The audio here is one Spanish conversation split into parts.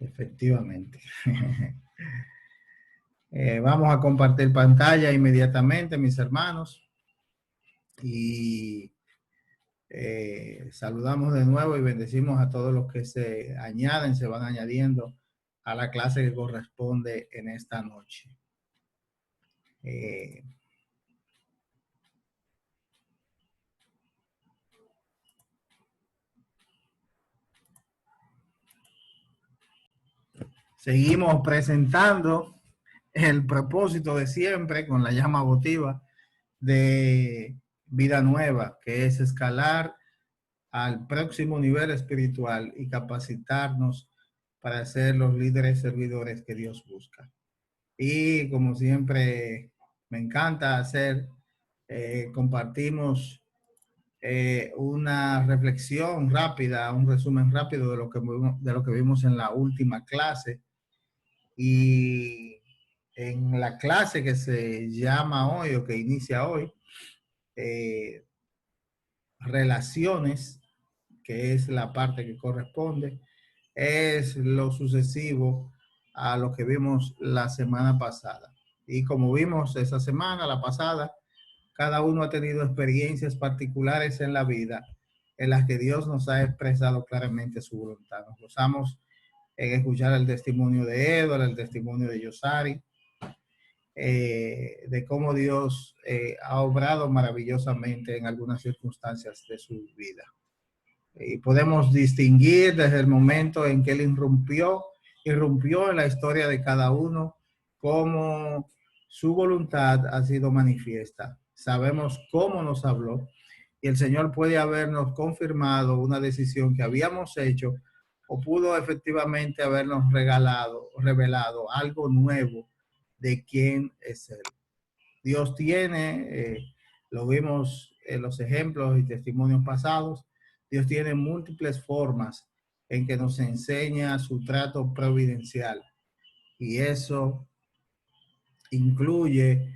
Efectivamente. Vamos a compartir pantalla inmediatamente, mis hermanos. Y saludamos de nuevo y bendecimos a todos los que se añaden, se van añadiendo a la clase que corresponde en esta noche. Seguimos presentando el propósito de siempre con la llama votiva de Vida Nueva, que es escalar al próximo nivel espiritual y capacitarnos para ser los líderes servidores que Dios busca. Y como siempre me encanta hacer, compartimos una reflexión rápida, un resumen rápido de lo que vimos en la última clase. Y en la clase que se llama hoy o que inicia hoy, relaciones, que es la parte que corresponde, es lo sucesivo a lo que vimos la semana pasada. Y como vimos esa semana, la pasada, cada uno ha tenido experiencias particulares en la vida en las que Dios nos ha expresado claramente su voluntad. Nos gozamos en escuchar el testimonio de Edward, el testimonio de Yosari, de cómo Dios ha obrado maravillosamente en algunas circunstancias de su vida. Y podemos distinguir desde el momento en que él irrumpió en la historia de cada uno, cómo su voluntad ha sido manifiesta. Sabemos cómo nos habló y el Señor puede habernos confirmado una decisión que habíamos hecho o pudo efectivamente habernos revelado algo nuevo de quién es Él. Dios tiene, lo vimos en los ejemplos y testimonios pasados, Dios tiene múltiples formas en que nos enseña su trato providencial. Y eso incluye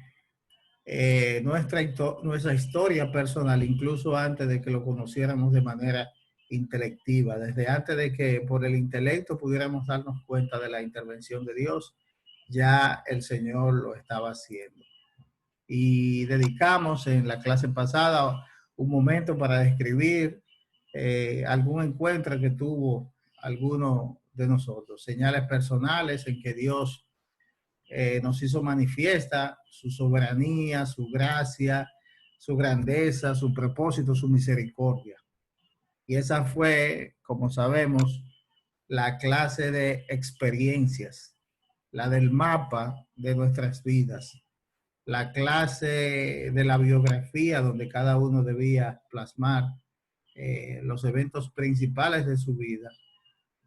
nuestra historia personal, incluso antes de que lo conociéramos de manera intelectiva, desde antes de que por el intelecto pudiéramos darnos cuenta de la intervención de Dios, ya el Señor lo estaba haciendo. Y dedicamos en la clase pasada un momento para describir algún encuentro que tuvo alguno de nosotros, señales personales en que Dios nos hizo manifiesta su soberanía, su gracia, su grandeza, su propósito, su misericordia. Y esa fue, como sabemos, la clase de experiencias, la del mapa de nuestras vidas, la clase de la biografía donde cada uno debía plasmar los eventos principales de su vida.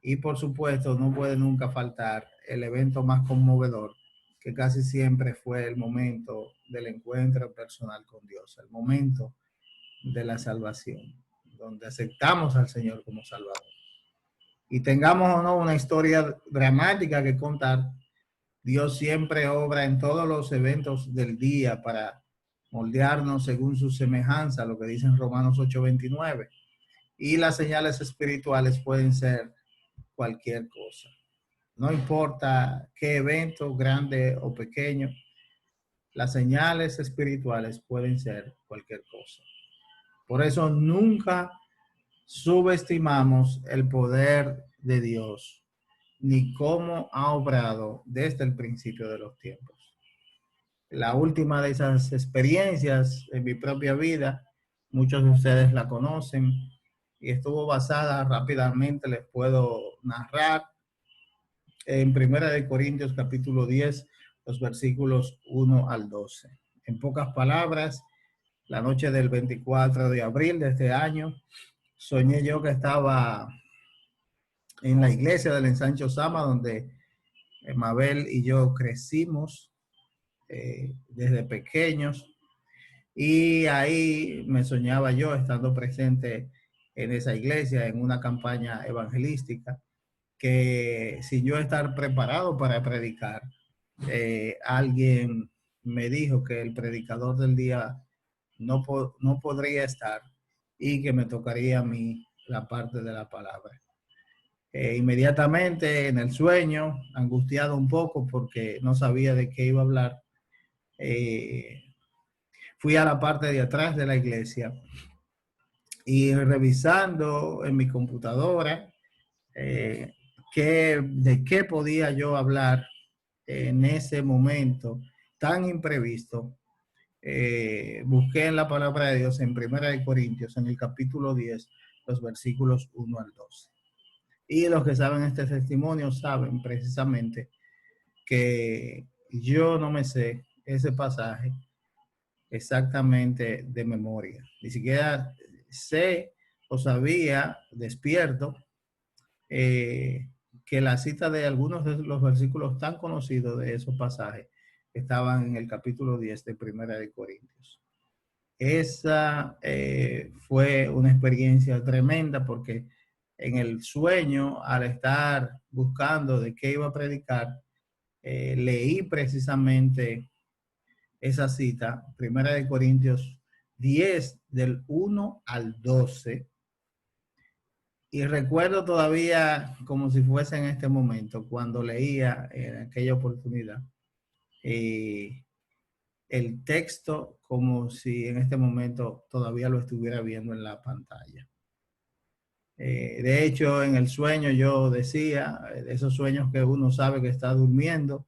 Y por supuesto no puede nunca faltar el evento más conmovedor, que casi siempre fue el momento del encuentro personal con Dios, el momento de la salvación, donde aceptamos al Señor como Salvador. Y tengamos o no una historia dramática que contar, Dios siempre obra en todos los eventos del día para moldearnos según su semejanza, lo que dice en Romanos 8:29. Y las señales espirituales pueden ser cualquier cosa. No importa qué evento, grande o pequeño, las señales espirituales pueden ser cualquier cosa. Por eso nunca subestimamos el poder de Dios, ni cómo ha obrado desde el principio de los tiempos. La última de esas experiencias en mi propia vida, muchos de ustedes la conocen y estuvo basada rápidamente, les puedo narrar, en Primera de Corintios capítulo 10, los versículos 1 al 12. En pocas palabras, la noche del 24 de abril de este año, soñé yo que estaba en la iglesia del Ensanche Sama, donde Mabel y yo crecimos desde pequeños, y ahí me soñaba yo estando presente en esa iglesia, en una campaña evangelística, que sin yo estar preparado para predicar, alguien me dijo que el predicador del día no podría estar y que me tocaría a mí la parte de la palabra. Inmediatamente en el sueño, angustiado un poco porque no sabía de qué iba a hablar, fui a la parte de atrás de la iglesia y revisando en mi computadora eh, de qué podía yo hablar en ese momento tan imprevisto. Busqué en la palabra de Dios en Primera de Corintios, en el capítulo 10, los versículos 1 al 12. Y los que saben este testimonio saben precisamente que yo no me sé ese pasaje exactamente de memoria. Ni siquiera sé o sabía despierto eh, que la cita de algunos de los versículos tan conocidos de esos pasajes estaban en el capítulo 10 de Primera de Corintios. Esa fue una experiencia tremenda porque en el sueño, al estar buscando de qué iba a predicar, leí precisamente esa cita, Primera de Corintios 10, del 1 al 12, y recuerdo todavía como si fuese en este momento, cuando leía en aquella oportunidad, eh, el texto como si en este momento todavía lo estuviera viendo en la pantalla. De hecho, en el sueño yo decía, de esos sueños que uno sabe que está durmiendo,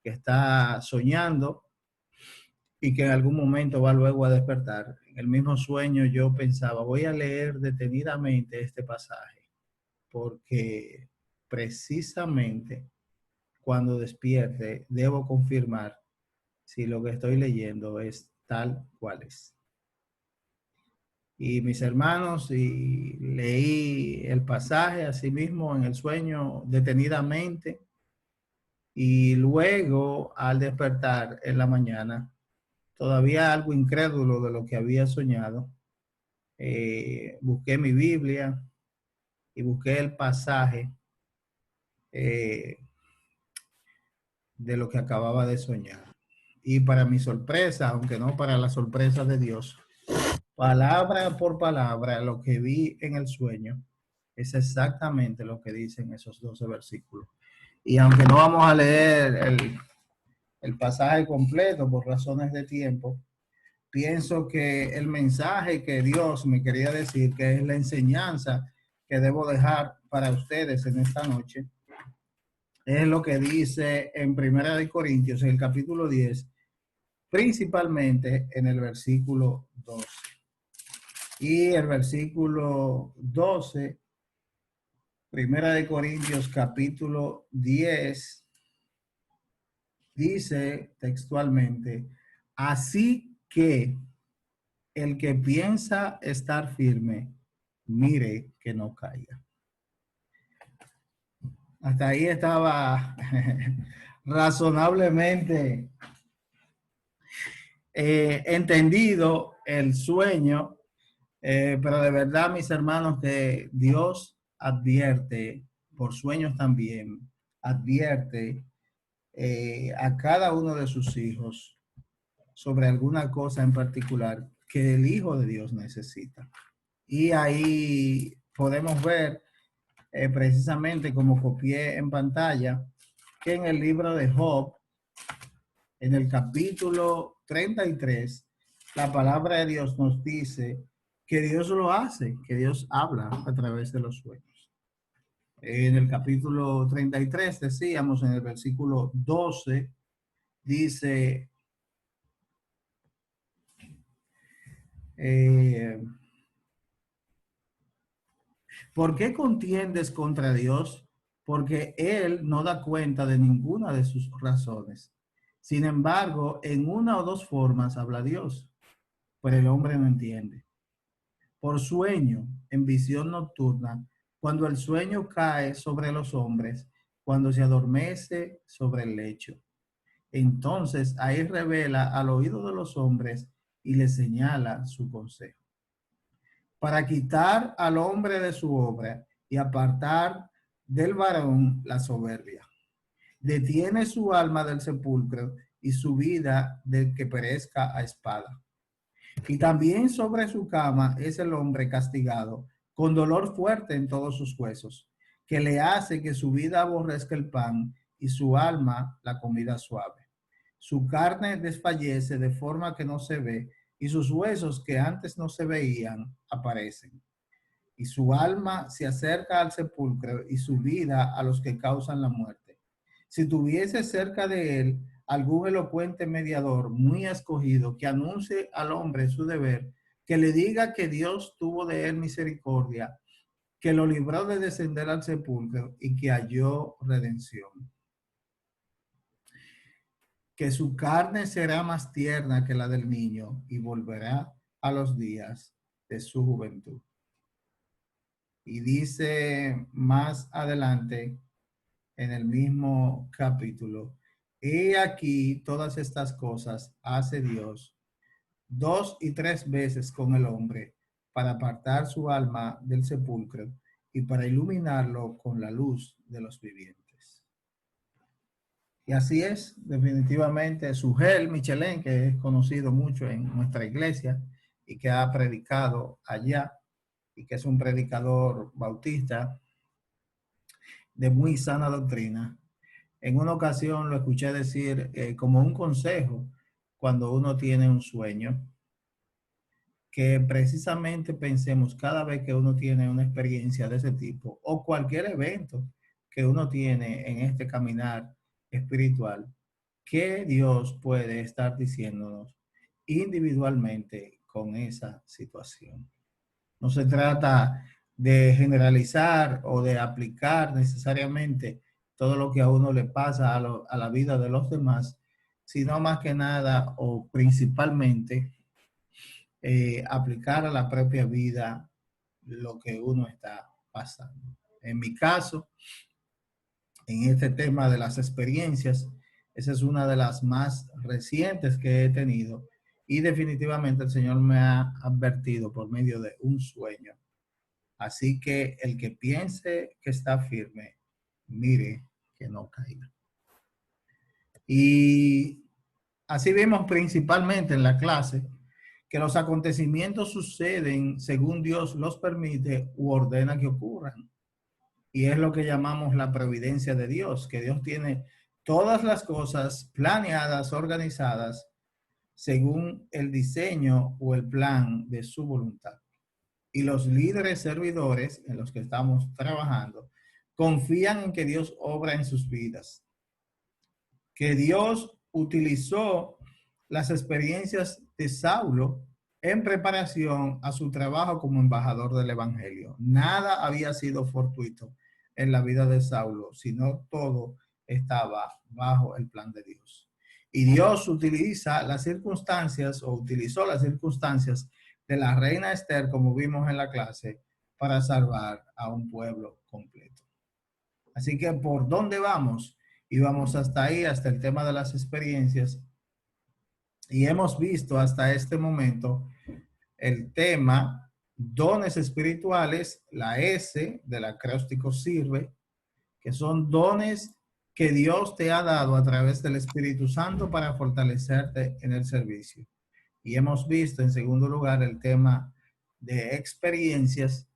que está soñando y que en algún momento va luego a despertar. En el mismo sueño yo pensaba, voy a leer detenidamente este pasaje, porque precisamente cuando despierte debo confirmar si lo que estoy leyendo es tal cual es. Y mis hermanos, y leí el pasaje así mismo en el sueño detenidamente, y luego al despertar en la mañana, todavía algo incrédulo de lo que había soñado, busqué mi Biblia y busqué el pasaje eh, de lo que acababa de soñar. Y para mi sorpresa, aunque no para la sorpresa de Dios, palabra por palabra, lo que vi en el sueño es exactamente lo que dicen esos 12 versículos. Y aunque no vamos a leer el pasaje completo por razones de tiempo, pienso que el mensaje que Dios me quería decir, que es la enseñanza que debo dejar para ustedes en esta noche, es lo que dice en Primera de Corintios, en el capítulo 10, principalmente en el versículo 12. Y el versículo 12, Primera de Corintios capítulo 10, dice textualmente, así que el que piensa estar firme, mire que no caiga. Hasta ahí estaba razonablemente entendido el sueño, pero de verdad, mis hermanos, que Dios advierte, por sueños también, advierte a cada uno de sus hijos sobre alguna cosa en particular que el Hijo de Dios necesita. Y ahí podemos ver precisamente como copié en pantalla, que en el libro de Job, en el capítulo 33, la palabra de Dios nos dice que Dios lo hace, que Dios habla a través de los sueños. En el capítulo 33 decíamos, en el versículo 12, dice, ¿por qué contiendes contra Dios? Porque Él no da cuenta de ninguna de sus razones. Sin embargo, en una o dos formas habla Dios, pero el hombre no entiende. Por sueño, en visión nocturna, cuando el sueño cae sobre los hombres, cuando se adormece sobre el lecho. Entonces ahí revela al oído de los hombres y le señala su consejo, para quitar al hombre de su obra y apartar del varón la soberbia. Detiene su alma del sepulcro y su vida del que perezca a espada. Y también sobre su cama es el hombre castigado, con dolor fuerte en todos sus huesos, que le hace que su vida aborrezca el pan y su alma la comida suave. Su carne desfallece de forma que no se ve, y sus huesos que antes no se veían aparecen. Y su alma se acerca al sepulcro y su vida a los que causan la muerte. Si tuviese cerca de él algún elocuente mediador muy escogido que anuncie al hombre su deber, que le diga que Dios tuvo de él misericordia, que lo libró de descender al sepulcro y que halló redención, que su carne será más tierna que la del niño y volverá a los días de su juventud. Y dice más adelante en el mismo capítulo, he aquí todas estas cosas hace Dios 2 y 3 veces con el hombre para apartar su alma del sepulcro y para iluminarlo con la luz de los vivientes. Y así es, definitivamente, Sugel Michelén, que es conocido mucho en nuestra iglesia y que ha predicado allá y que es un predicador bautista de muy sana doctrina. En una ocasión lo escuché decir como un consejo cuando uno tiene un sueño, que precisamente pensemos cada vez que uno tiene una experiencia de ese tipo o cualquier evento que uno tiene en este caminar espiritual, que Dios puede estar diciéndonos individualmente con esa situación. No se trata de generalizar o de aplicar necesariamente todo lo que a uno le pasa a la vida de los demás, sino más que nada o principalmente aplicar a la propia vida lo que uno está pasando. En mi caso, en este tema de las experiencias, esa es una de las más recientes que he tenido y definitivamente el Señor me ha advertido por medio de un sueño. Así que el que piense que está firme, mire que no caiga. Y así vemos principalmente en la clase que los acontecimientos suceden según Dios los permite u ordena que ocurran. Y es lo que llamamos la providencia de Dios, que Dios tiene todas las cosas planeadas, organizadas, según el diseño o el plan de su voluntad. Y los líderes servidores en los que estamos trabajando confían en que Dios obra en sus vidas, que Dios utilizó las experiencias de Saulo en preparación a su trabajo como embajador del evangelio. Nada había sido fortuito en la vida de Saulo, sino todo estaba bajo el plan de Dios. Y Dios utiliza las circunstancias o utilizó las circunstancias de la reina Esther, como vimos en la clase, para salvar a un pueblo completo. Así que, ¿por dónde vamos? Y vamos hasta ahí, hasta el tema de las experiencias. Y hemos visto hasta este momento el tema dones espirituales, la S del acróstico sirve, que son dones que Dios te ha dado a través del Espíritu Santo para fortalecerte en el servicio. Y hemos visto en segundo lugar el tema de experiencias,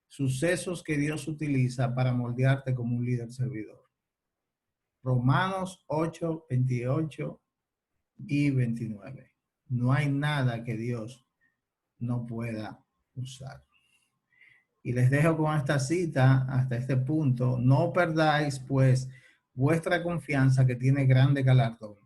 sucesos que Dios utiliza para moldearte como un líder servidor. Romanos 8, 28 y 29. No hay nada que Dios no pueda usar. Y les dejo con esta cita hasta este punto. No perdáis, pues, vuestra confianza que tiene grande galardón,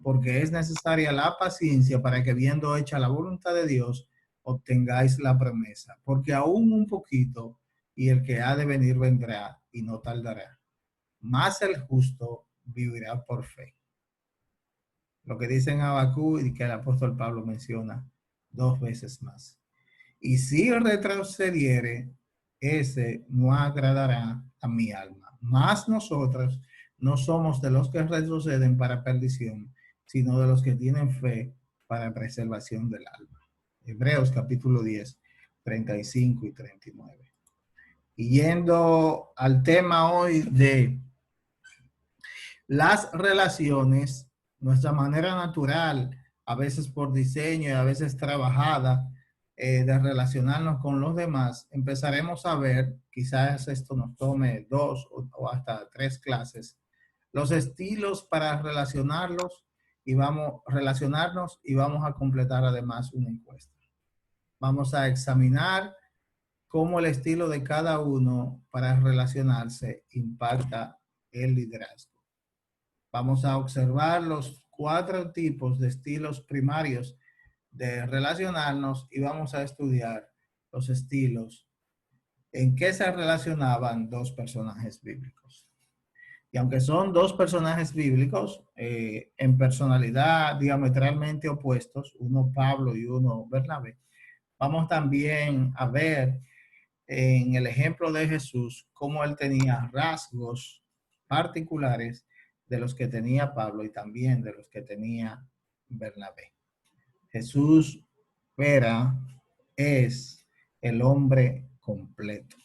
porque es necesaria la paciencia para que, viendo hecha la voluntad de Dios, obtengáis la promesa. Porque aún un poquito, y el que ha de venir vendrá y no tardará. Mas el justo vivirá por fe. Lo que dice en Habacuc y que el apóstol Pablo menciona 2 veces más. Y si retrocediere, ese no agradará a mi alma. Mas nosotros no somos de los que retroceden para perdición, sino de los que tienen fe para preservación del alma. Hebreos capítulo 10, 35 y 39. Y yendo al tema hoy de las relaciones, nuestra manera natural, a veces por diseño y a veces trabajada, de relacionarnos con los demás, empezaremos a ver, quizás esto nos tome 2 o hasta 3 clases, los estilos para relacionarnos y vamos a completar además una encuesta. Vamos a examinar cómo el estilo de cada uno para relacionarse impacta el liderazgo. Vamos a observar los 4 tipos de estilos primarios de relacionarnos y vamos a estudiar los estilos en que se relacionaban 2 personajes bíblicos. Y aunque son 2 personajes bíblicos, en personalidad diametralmente opuestos, uno Pablo y uno Bernabé, vamos también a ver en el ejemplo de Jesús cómo él tenía rasgos particulares de los que tenía Pablo y también de los que tenía Bernabé. Jesús es el hombre completo.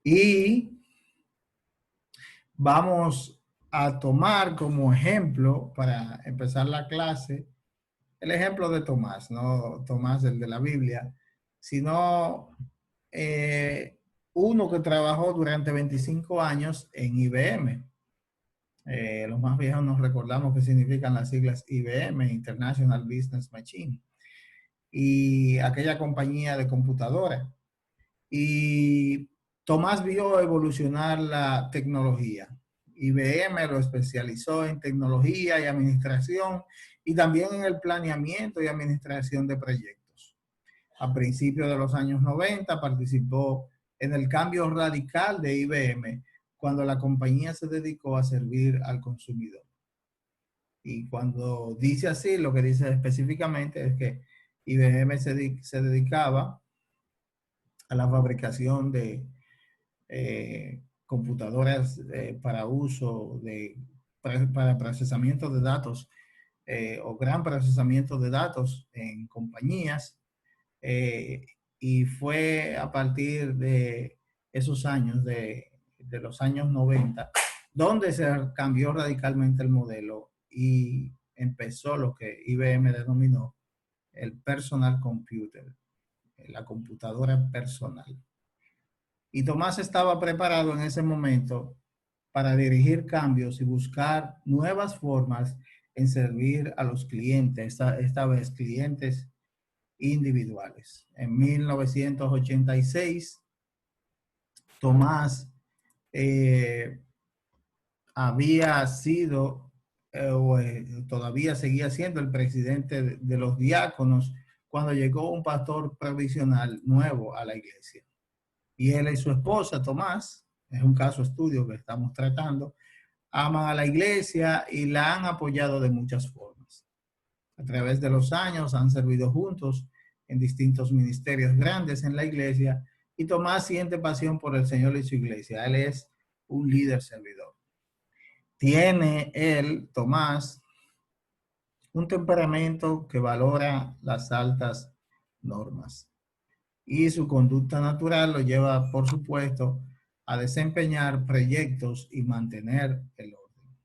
Y vamos a tomar como ejemplo, para empezar la clase, el ejemplo de Tomás, no Tomás el de la Biblia, sino uno que trabajó durante 25 años en IBM. Los más viejos nos recordamos que significan las siglas IBM, International Business Machine, y aquella compañía de computadoras. Y Tomás vio evolucionar la tecnología. IBM lo especializó en tecnología y administración y también en el planeamiento y administración de proyectos. A principios de los años 90 participó en el cambio radical de IBM cuando la compañía se dedicó a servir al consumidor. Y cuando dice así, lo que dice específicamente es que IBM se dedicaba a la fabricación de computadoras para uso para procesamiento de datos o gran procesamiento de datos en compañías. Y fue a partir de esos años, de los años 90, donde se cambió radicalmente el modelo y empezó lo que IBM denominó el personal computer, la computadora personal. Y Tomás estaba preparado en ese momento para dirigir cambios y buscar nuevas formas en servir a los clientes, esta vez clientes individuales. En 1986, Tomás había sido, todavía seguía siendo el presidente de los diáconos cuando llegó un pastor provisional nuevo a la iglesia. Y él y su esposa, Tomás, es un caso estudio que estamos tratando, aman a la iglesia y la han apoyado de muchas formas. A través de los años han servido juntos en distintos ministerios grandes en la iglesia y Tomás siente pasión por el Señor y su iglesia. Él es un líder servidor. Tiene él, Tomás, un temperamento que valora las altas normas. Y su conducta natural lo lleva, por supuesto, a desempeñar proyectos y mantener el orden.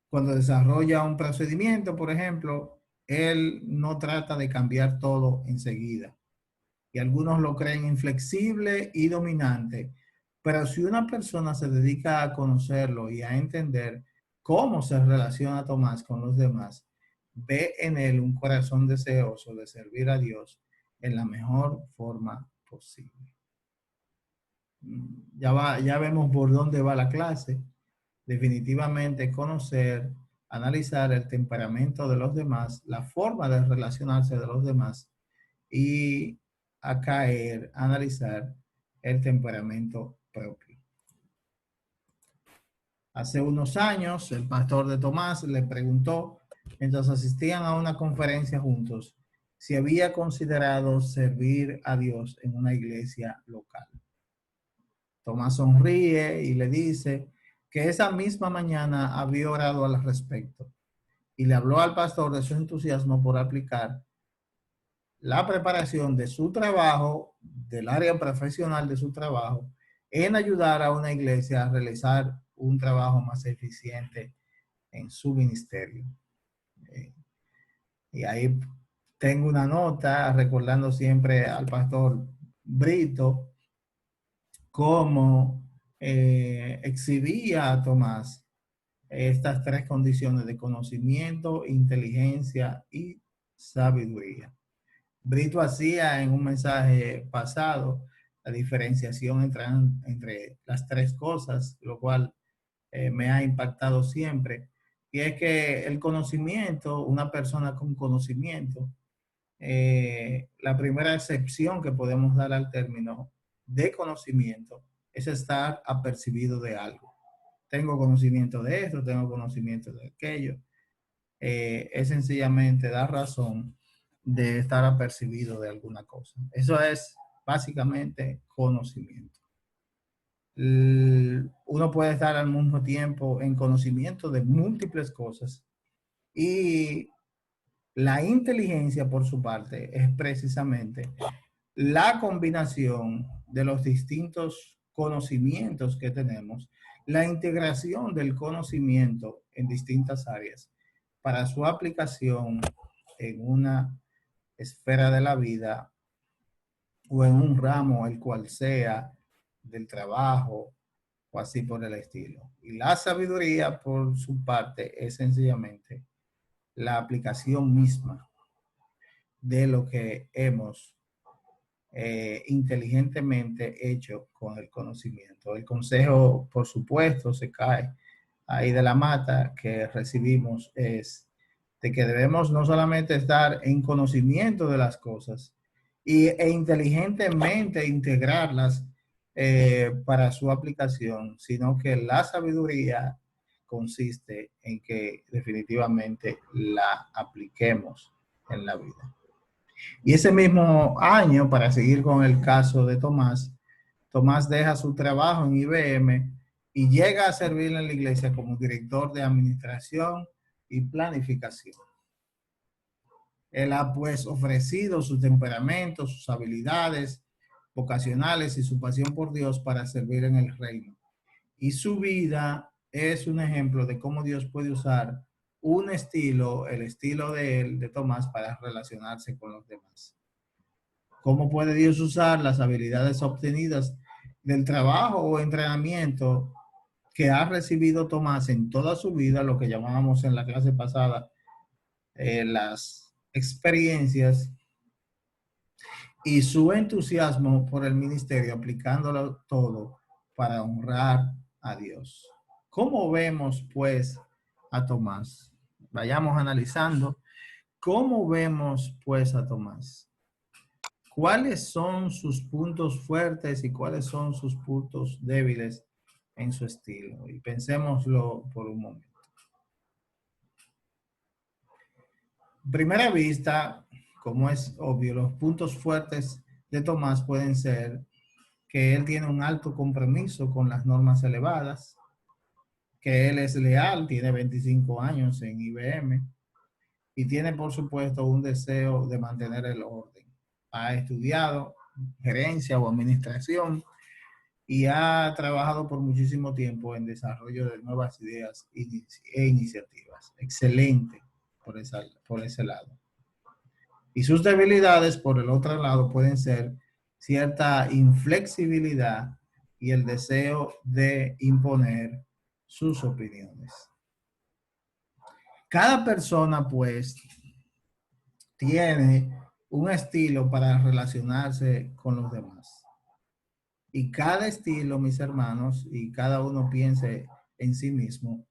Cuando desarrolla un procedimiento, por ejemplo, él no trata de cambiar todo enseguida. Y algunos lo creen inflexible y dominante. Pero si una persona se dedica a conocerlo y a entender cómo se relaciona Tomás con los demás, ve en él un corazón deseoso de servir a Dios en la mejor forma posible. Ya vemos por dónde va la clase. Definitivamente conocer, analizar el temperamento de los demás, la forma de relacionarse de los demás y analizar el temperamento propio. Hace unos años, el pastor de Tomás le preguntó, mientras asistían a una conferencia juntos, si había considerado servir a Dios en una iglesia local. Tomás sonríe y le dice que esa misma mañana había orado al respecto y le habló al pastor de su entusiasmo por aplicar la preparación de su trabajo, del área profesional de su trabajo, en ayudar a una iglesia a realizar un trabajo más eficiente en su ministerio. Y ahí tengo una nota recordando siempre al pastor Brito cómo exhibía a Tomás estas tres condiciones de conocimiento, inteligencia y sabiduría. Brito hacía en un mensaje pasado la diferenciación entre las tres cosas, lo cual me ha impactado siempre. Y es que el conocimiento, una persona con conocimiento, la primera excepción que podemos dar al término de conocimiento es estar apercibido de algo. Tengo conocimiento de esto, tengo conocimiento de aquello. Es sencillamente dar razón de estar apercibido de alguna cosa. Eso es básicamente conocimiento. Uno puede estar al mismo tiempo en conocimiento de múltiples cosas y la inteligencia, por su parte, es precisamente la combinación de los distintos conocimientos que tenemos, la integración del conocimiento en distintas áreas para su aplicación en una esfera de la vida o en un ramo, el cual sea, del trabajo o así por el estilo. Y la sabiduría, por su parte, es sencillamente la aplicación misma de lo que hemos inteligentemente hecho con el conocimiento. El consejo, por supuesto, se cae ahí de la mata que recibimos es de que debemos no solamente estar en conocimiento de las cosas e inteligentemente integrarlas para su aplicación, sino que la sabiduría consiste en que definitivamente la apliquemos en la vida. Y ese mismo año, para seguir con el caso de Tomás, Tomás deja su trabajo en IBM y llega a servir en la iglesia como director de administración y planificación. Él ha pues ofrecido su temperamento, sus habilidades vocacionales y su pasión por Dios para servir en el reino. Y su vida es un ejemplo de cómo Dios puede usar un estilo, el estilo de él, de Tomás, para relacionarse con los demás. ¿Cómo puede Dios usar las habilidades obtenidas del trabajo o entrenamiento que ha recibido Tomás en toda su vida, lo que llamábamos en la clase pasada las experiencias, y su entusiasmo por el ministerio, aplicándolo todo para honrar a Dios? ¿Cómo vemos pues a Tomás? Vayamos analizando. ¿Cómo vemos pues a Tomás? ¿Cuáles son sus puntos fuertes y cuáles son sus puntos débiles en su estilo? Y pensémoslo por un momento. Primera vista, como es obvio, los puntos fuertes de Tomás pueden ser que él tiene un alto compromiso con las normas elevadas, que él es leal, tiene 25 años en IBM y tiene, por supuesto, un deseo de mantener el orden. Ha estudiado gerencia o administración y ha trabajado por muchísimo tiempo en desarrollo de nuevas ideas e iniciativas. Excelente por ese lado. Y sus debilidades, por el otro lado, pueden ser cierta inflexibilidad y el deseo de imponer sus opiniones. Cada persona, pues, tiene un estilo para relacionarse con los demás. Y cada estilo, mis hermanos, y cada uno piense en sí mismo,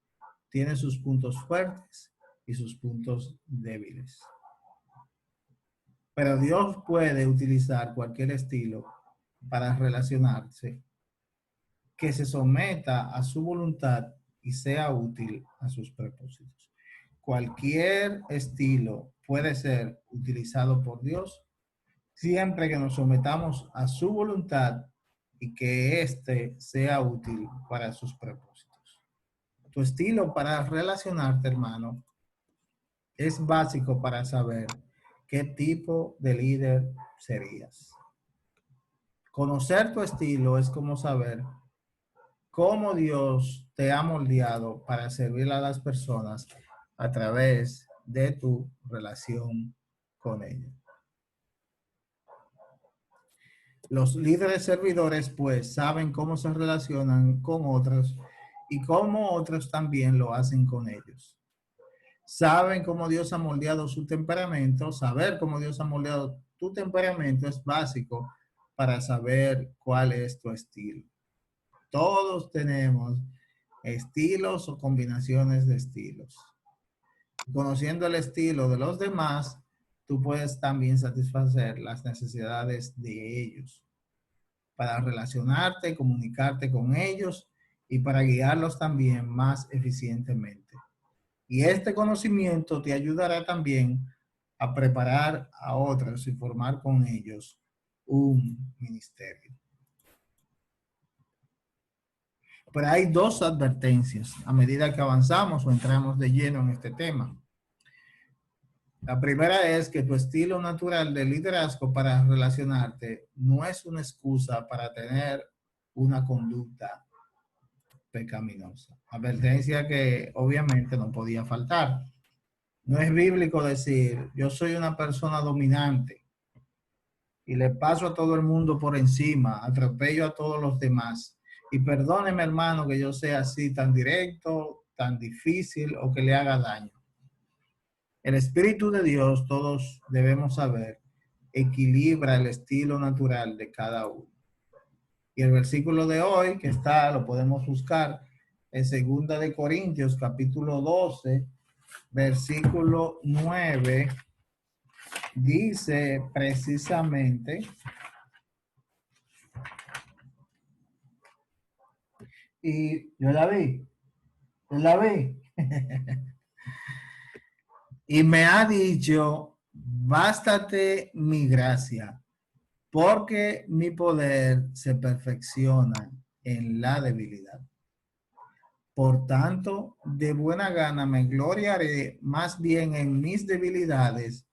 tiene sus puntos fuertes y sus puntos débiles. Pero Dios puede utilizar cualquier estilo para relacionarse que se someta a su voluntad y sea útil a sus propósitos. Cualquier estilo puede ser utilizado por Dios siempre que nos sometamos a su voluntad y que éste sea útil para sus propósitos. Tu estilo para relacionarte, hermano, es básico para saber qué tipo de líder serías. Conocer tu estilo es como saber cómo Dios te ha moldeado para servir a las personas a través de tu relación con ellos. Los líderes servidores, pues, saben cómo se relacionan con otros y cómo otros también lo hacen con ellos. Saben cómo Dios ha moldeado su temperamento. Saber cómo Dios ha moldeado tu temperamento es básico para saber cuál es tu estilo. Todos tenemos estilos o combinaciones de estilos. Conociendo el estilo de los demás, tú puedes también satisfacer las necesidades de ellos para relacionarte, comunicarte con ellos y para guiarlos también más eficientemente. Y este conocimiento te ayudará también a preparar a otros y formar con ellos un ministerio. Pero hay dos advertencias a medida que avanzamos o entramos de lleno en este tema. La primera es que tu estilo natural de liderazgo para relacionarte no es una excusa para tener una conducta pecaminosa. Advertencia que obviamente no podía faltar. No es bíblico decir, yo soy una persona dominante y le paso a todo el mundo por encima, atropello a todos los demás. Y perdóneme, hermano, que yo sea así tan directo, tan difícil o que le haga daño. El Espíritu de Dios, todos debemos saber, equilibra el estilo natural de cada uno. Y el versículo de hoy que está, lo podemos buscar en 2 de Corintios, capítulo 12, versículo 9, dice precisamente, y yo la vi, y me ha dicho, bástate mi gracia, porque mi poder se perfecciona en la debilidad. Por tanto, de buena gana me gloriaré más bien en mis debilidades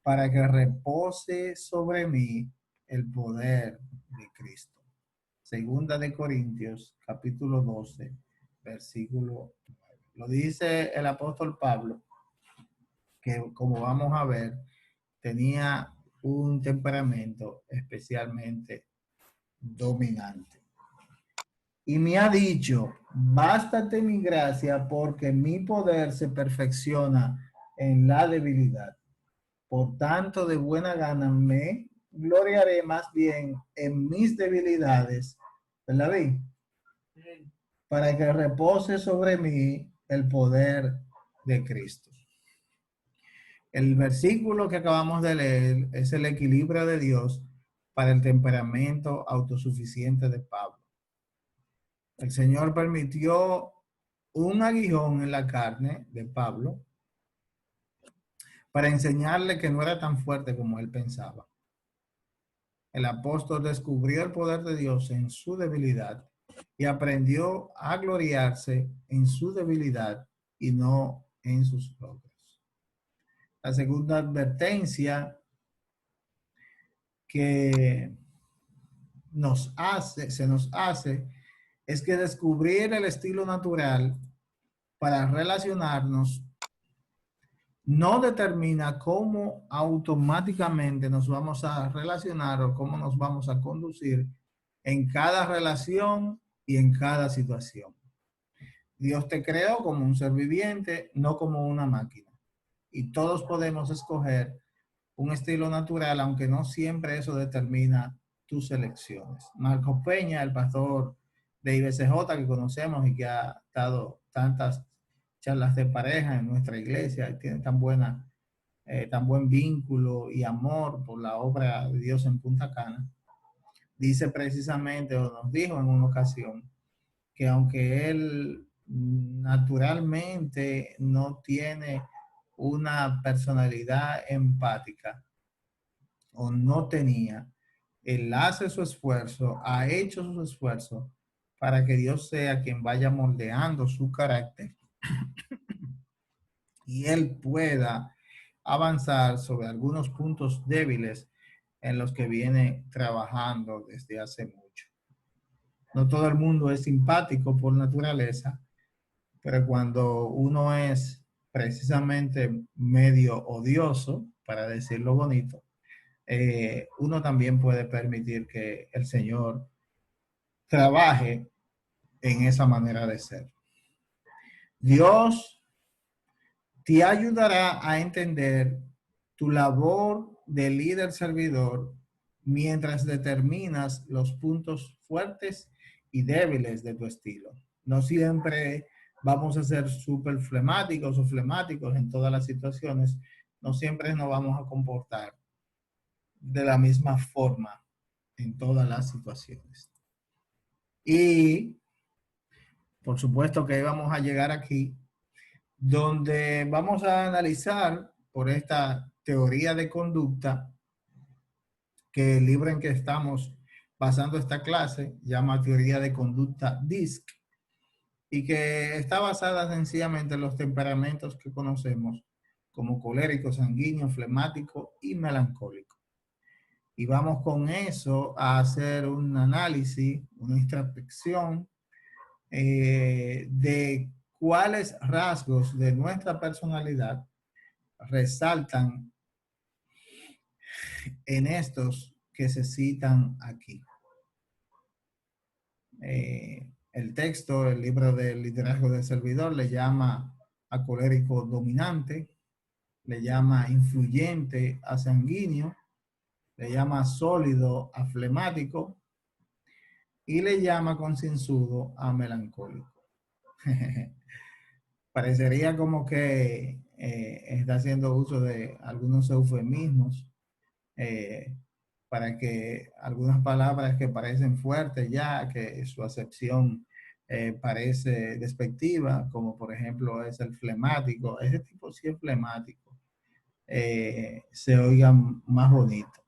para que repose sobre mí el poder de Cristo. 2 de Corintios, capítulo 12, versículo 9. Lo dice el apóstol Pablo, que como vamos a ver, tenía un temperamento especialmente dominante. Y me ha dicho, bástate mi gracia porque mi poder se perfecciona en la debilidad. Por tanto, de buena gana me gloriaré más bien en mis debilidades, ¿verdad? Sí. Para que repose sobre mí el poder de Cristo. El versículo que acabamos de leer es el equilibrio de Dios para el temperamento autosuficiente de Pablo. El Señor permitió un aguijón en la carne de Pablo para enseñarle que no era tan fuerte como él pensaba. El apóstol descubrió el poder de Dios en su debilidad y aprendió a gloriarse en su debilidad y no en sus logros. La segunda advertencia que se nos hace es que descubrir el estilo natural para relacionarnos no determina cómo automáticamente nos vamos a relacionar o cómo nos vamos a conducir en cada relación y en cada situación. Dios te creó como un ser viviente, no como una máquina. Y todos podemos escoger un estilo natural, aunque no siempre eso determina tus elecciones. Marco Peña, el pastor de IBCJ que conocemos y que ha dado tantas charlas de pareja en nuestra iglesia y tiene tan buen vínculo y amor por la obra de Dios en Punta Cana, dice precisamente, o nos dijo en una ocasión, que aunque él naturalmente no tiene una personalidad empática, o no tenía, él hace su esfuerzo, ha hecho su esfuerzo para que Dios sea quien vaya moldeando su carácter y él pueda avanzar sobre algunos puntos débiles en los que viene trabajando desde hace mucho. No todo el mundo es simpático por naturaleza, pero cuando uno es precisamente medio odioso, para decirlo bonito, uno también puede permitir que el Señor trabaje en esa manera de ser. Dios te ayudará a entender tu labor de líder servidor mientras determinas los puntos fuertes y débiles de tu estilo. No siempre vamos a ser súper flemáticos o flemáticos en todas las situaciones. No siempre nos vamos a comportar de la misma forma en todas las situaciones. Y por supuesto que vamos a llegar aquí donde vamos a analizar por esta teoría de conducta que el libro en que estamos basando esta clase llama teoría de conducta DISC y que está basada sencillamente en los temperamentos que conocemos como colérico, sanguíneo, flemático y melancólico. Y vamos con eso a hacer un análisis, una introspección de cuáles rasgos de nuestra personalidad resaltan en estos que se citan aquí. El texto, el libro del liderazgo del servidor, le llama a colérico dominante, le llama influyente a sanguíneo, le llama sólido a flemático y le llama concienzudo a melancólico. Parecería como que está haciendo uso de algunos eufemismos para que algunas palabras que parecen fuertes ya, que su acepción parece despectiva, como por ejemplo es el flemático, ese tipo sí es flemático, se oigan más bonito.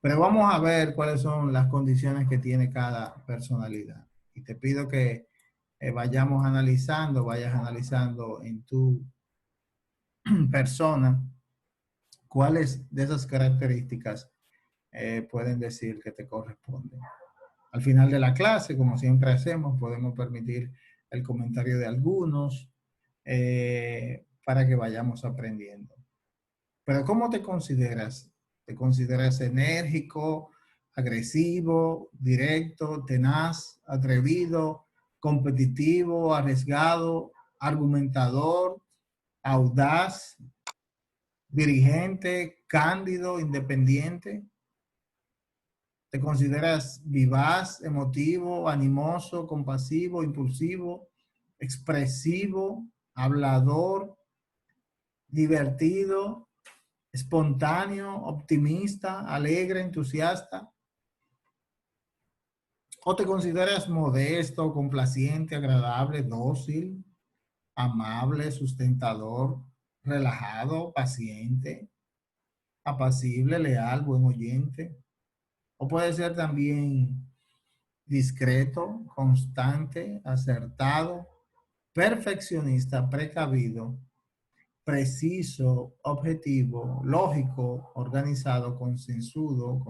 Pero vamos a ver cuáles son las condiciones que tiene cada personalidad. Y te pido que vayas analizando en tu persona cuáles de esas características pueden decir que te corresponden. Al final de la clase, como siempre hacemos, podemos permitir el comentario de algunos para que vayamos aprendiendo. Pero ¿cómo te consideras? ¿Te consideras enérgico, agresivo, directo, tenaz, atrevido, competitivo, arriesgado, argumentador, audaz, dirigente, cándido, independiente? ¿Te consideras vivaz, emotivo, animoso, compasivo, impulsivo, expresivo, hablador, divertido, espontáneo, optimista, alegre, entusiasta? ¿O te consideras modesto, complaciente, agradable, dócil, amable, sustentador, relajado, paciente, apacible, leal, buen oyente? ¿O puede ser también discreto, constante, acertado, perfeccionista, precavido, preciso, objetivo, lógico, organizado, concienzudo,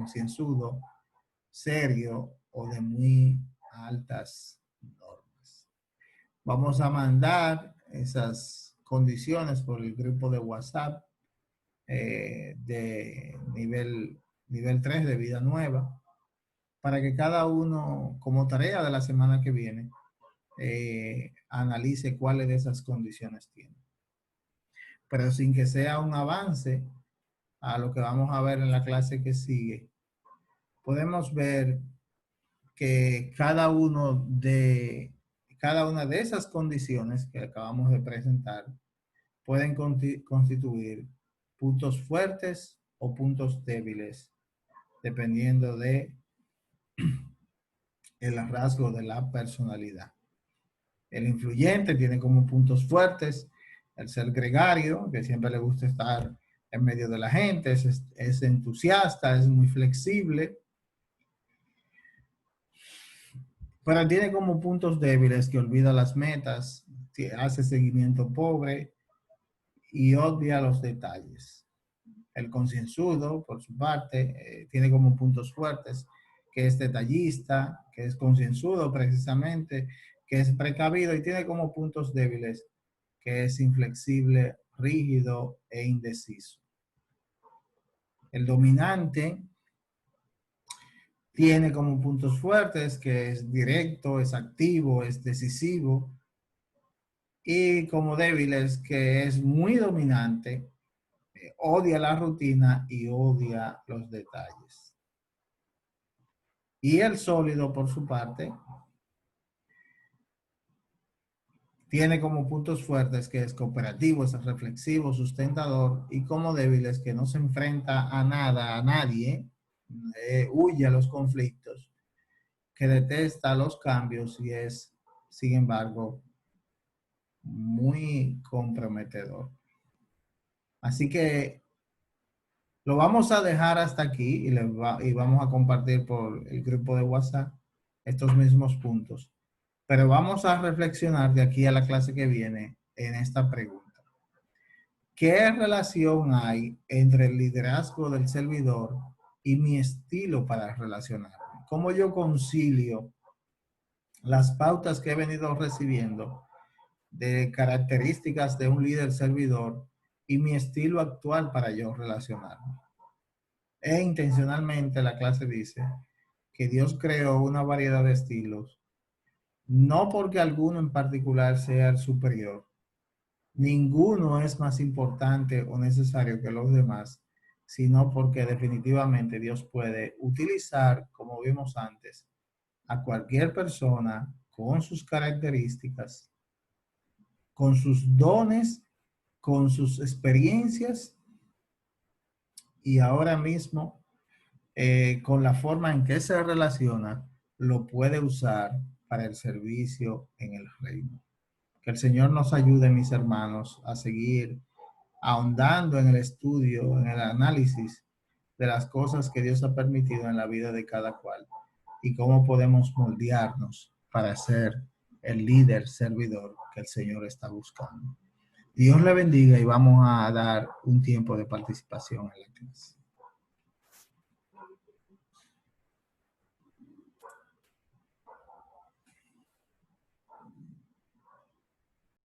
serio o de muy altas normas? Vamos a mandar esas condiciones por el grupo de WhatsApp de nivel 3 de Vida Nueva, para que cada uno, como tarea de la semana que viene, analice cuáles de esas condiciones tiene. Pero sin que sea un avance a lo que vamos a ver en la clase que sigue, podemos ver que cada una de esas condiciones que acabamos de presentar pueden constituir puntos fuertes o puntos débiles, dependiendo de el rasgo de la personalidad. El influyente tiene como puntos fuertes el ser gregario, que siempre le gusta estar en medio de la gente, es entusiasta, es muy flexible, pero tiene como puntos débiles que olvida las metas, que hace seguimiento pobre y odia los detalles. El concienzudo, por su parte, tiene como puntos fuertes que es detallista, que es concienzudo precisamente, que es precavido, y tiene como puntos débiles que es inflexible, rígido e indeciso. El dominante tiene como puntos fuertes que es directo, es activo, es decisivo, y como débiles que es muy dominante, odia la rutina y odia los detalles. Y el sólido, por su parte, tiene como puntos fuertes que es cooperativo, es reflexivo, sustentador, y como débiles que no se enfrenta a nada, a nadie, huye a los conflictos, que detesta los cambios y es, sin embargo, muy comprometedor. Así que lo vamos a dejar hasta aquí y vamos a compartir por el grupo de WhatsApp estos mismos puntos. Pero vamos a reflexionar de aquí a la clase que viene en esta pregunta. ¿Qué relación hay entre el liderazgo del servidor y mi estilo para relacionarme? ¿Cómo yo concilio las pautas que he venido recibiendo de características de un líder servidor y mi estilo actual para yo relacionarme? E intencionalmente la clase dice que Dios creó una variedad de estilos, no porque alguno en particular sea el superior. Ninguno es más importante o necesario que los demás, sino porque definitivamente Dios puede utilizar, como vimos antes, a cualquier persona con sus características, con sus dones, con sus experiencias y ahora mismo con la forma en que se relaciona, lo puede usar para el servicio en el reino. Que el Señor nos ayude, mis hermanos, a seguir ahondando en el estudio, en el análisis de las cosas que Dios ha permitido en la vida de cada cual y cómo podemos moldearnos para ser el líder servidor que el Señor está buscando. Dios le bendiga y vamos a dar un tiempo de participación en la clase.